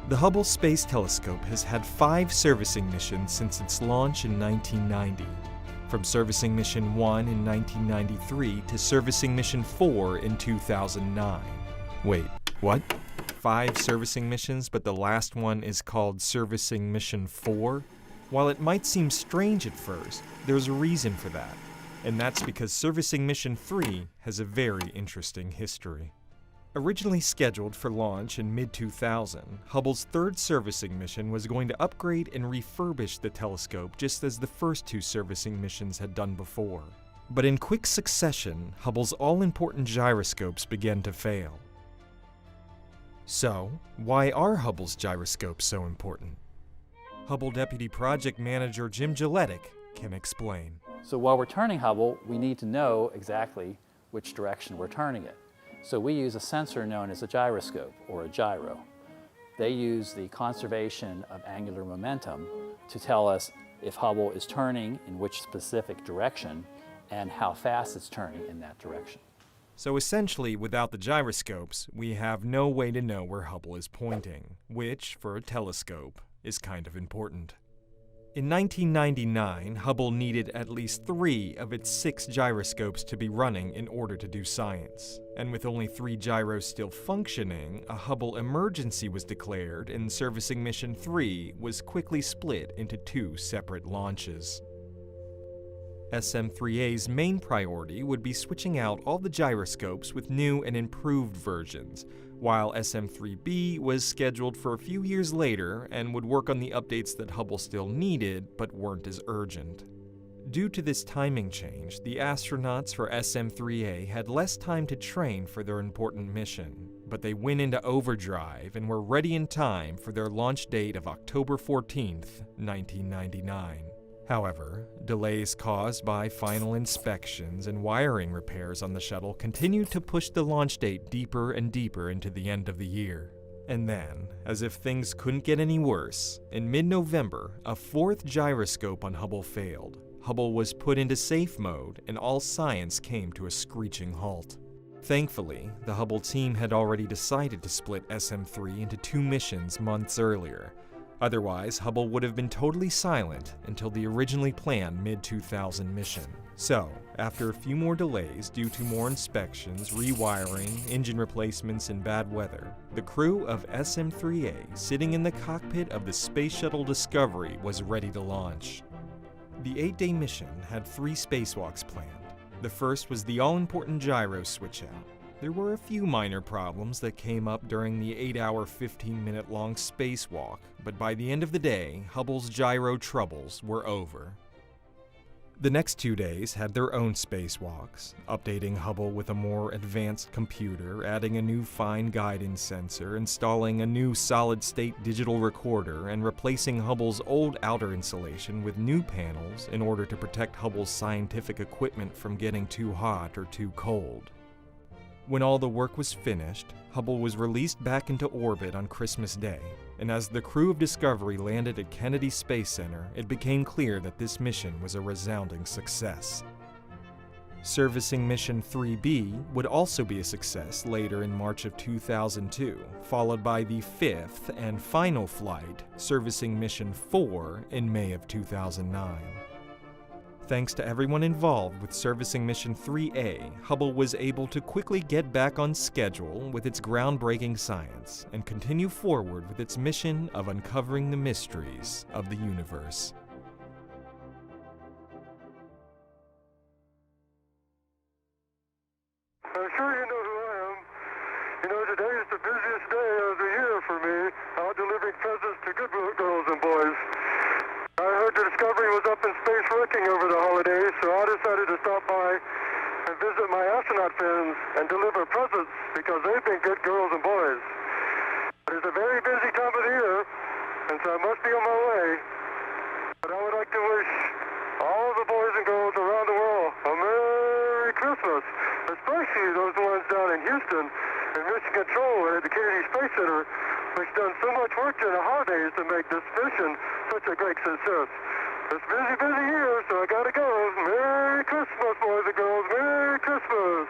The Hubble Space Telescope has had 5 servicing missions since its launch in 1990, from Servicing Mission 1 in 1993 to Servicing Mission 4 in 2009. Wait, what? 5 servicing missions, but the last one is called Servicing Mission 4? While it might seem strange at first, there's a reason for that, and that's because Servicing Mission 3 has a very interesting history. Originally scheduled for launch in mid-2000, Hubble's 3rd servicing mission was going to upgrade and refurbish the telescope just as the first 2 servicing missions had done before. But in quick succession, Hubble's all-important gyroscopes began to fail. So, why are Hubble's gyroscopes so important? Hubble Deputy Project Manager Jim Gilletick can explain. So while we're turning Hubble, we need to know exactly which direction we're turning it. So we use a sensor known as a gyroscope, or a gyro. They use the conservation of angular momentum to tell us if Hubble is turning in which specific direction and how fast it's turning in that direction. So essentially, without the gyroscopes, we have no way to know where Hubble is pointing, which, for a telescope, is kind of important. In 1999, Hubble needed at least 3 of its 6 gyroscopes to be running in order to do science. And with only 3 gyros still functioning, a Hubble emergency was declared, and Servicing Mission 3 was quickly split into 2 separate launches. SM-3A's main priority would be switching out all the gyroscopes with new and improved versions, while SM-3B was scheduled for a few years later and would work on the updates that Hubble still needed but weren't as urgent. Due to this timing change, the astronauts for SM-3A had less time to train for their important mission, but they went into overdrive and were ready in time for their launch date of October 14th, 1999. However, delays caused by final inspections and wiring repairs on the shuttle continued to push the launch date deeper and deeper into the end of the year. And then, as if things couldn't get any worse, in mid-November, a 4th gyroscope on Hubble failed. Hubble was put into safe mode, and all science came to a screeching halt. Thankfully, the Hubble team had already decided to split SM-3 into 2 missions months earlier. Otherwise, Hubble would have been totally silent until the originally planned mid-2000 mission. So, after a few more delays due to more inspections, rewiring, engine replacements, and bad weather, the crew of SM-3A, sitting in the cockpit of the Space Shuttle Discovery, was ready to launch. The 8-day mission had 3 spacewalks planned. The first was the all-important gyro switch-out. There were a few minor problems that came up during the 8-hour, 15-minute-long spacewalk, but by the end of the day, Hubble's gyro troubles were over. The next 2 days had their own spacewalks, updating Hubble with a more advanced computer, adding a new fine guidance sensor, installing a new solid-state digital recorder, and replacing Hubble's old outer insulation with new panels in order to protect Hubble's scientific equipment from getting too hot or too cold. When all the work was finished, Hubble was released back into orbit on Christmas Day, and as the crew of Discovery landed at Kennedy Space Center, it became clear that this mission was a resounding success. Servicing Mission 3B would also be a success later in March of 2002, followed by the 5th and final flight, Servicing Mission 4, in May of 2009. Thanks to everyone involved with Servicing Mission 3A, Hubble was able to quickly get back on schedule with its groundbreaking science and continue forward with its mission of uncovering the mysteries of the universe. I'm sure you know who I am. You know, today is the busiest day of the year for me, out delivering presents to good girls and boys. I heard the Discovery was up in space working over the holidays, so I decided to stop by and visit my astronaut friends and deliver presents because they've been good girls and boys. It is a very busy time of the year, and so I must be on my way. But I would like to wish all the boys and girls around the world a Merry Christmas, especially those ones down in Houston and Mission Control at the Kennedy Space Center, which done so much work during the holidays to make this mission such a great success. It's busy year, so I gotta go. Merry Christmas, boys and girls. Merry Christmas.